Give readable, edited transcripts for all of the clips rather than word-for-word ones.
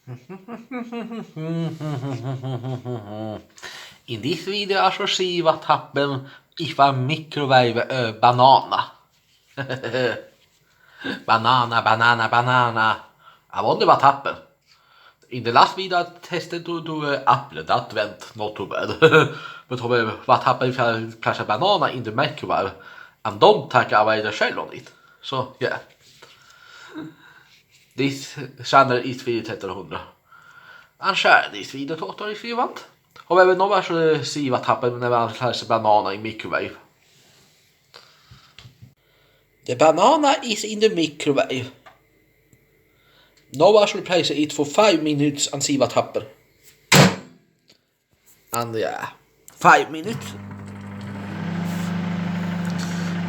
In this video I shall see what happened if I microwave a banana. Banana. I wonder what happened. In the last video I tested to do an apple. That went not too bad. But what happened if I place a banana in the microwave and don't take away the shell on it? So yeah. This channel is 1300. And share this video to if you want. However, now I should see what happened when I place a banana in microwave. The banana is in the microwave. Now I should place it for 5 minutes and see what happened. And yeah, 5 minutes.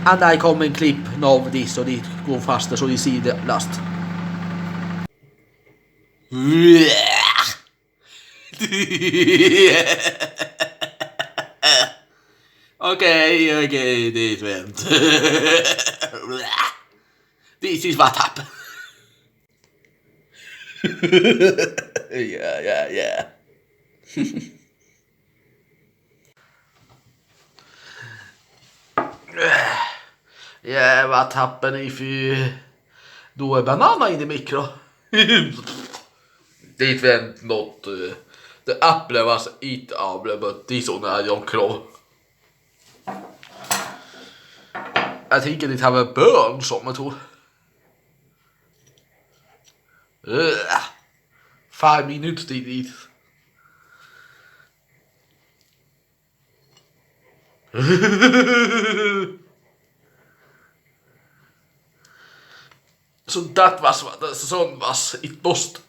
And I come and clip now this so it go faster so you see the last. Okay, this went. This is what happened. Yeah. Yeah, what happened if you do a banana in the micro? This went not. The apple was eatable, but this one I don't know. I think it have a burn som jag tror. 5 minutes did it. So that was what the sun was. It must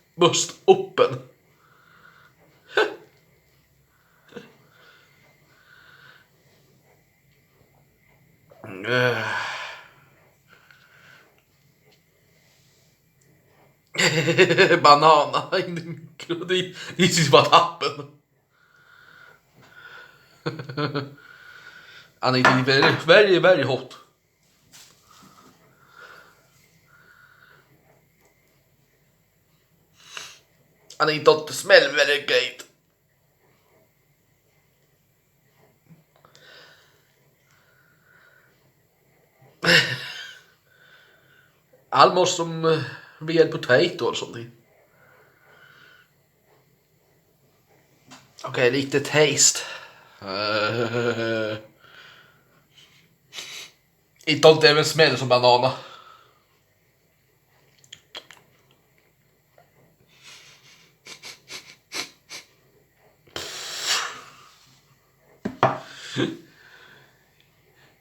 open. Banana in the micro. This is what happened. And it is very hot. And it don't smell very great. Almost som real potato or something. Okay, lite taste. It don't even smell som banana.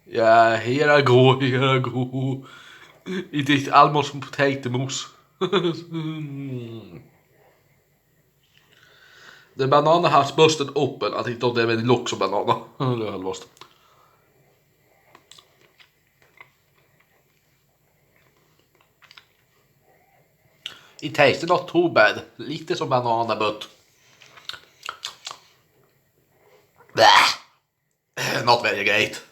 Yeah, here I go. It is almost some potato mousse. The banana has busted open and it don't even look som banana. Det är lost. It tastes not too bad. Lite som banana but not very great.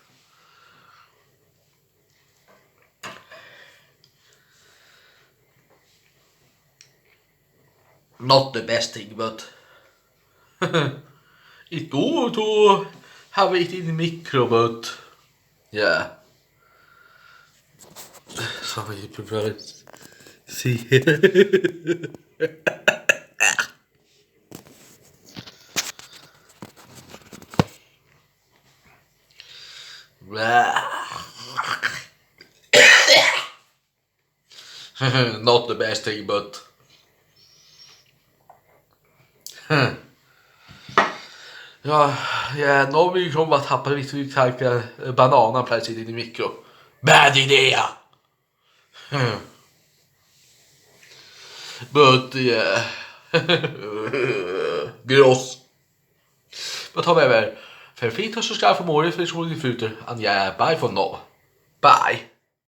Not the best thing, but it's good to have it in the micro, but yeah. So you prefer it. See. Not the best thing, but yeah, now we know what happened if we take a banana and place it in the micro. Bad idea! But yeah, gross. But however, feel free to subscribe for more if it's really future, and yeah, bye for now. Bye!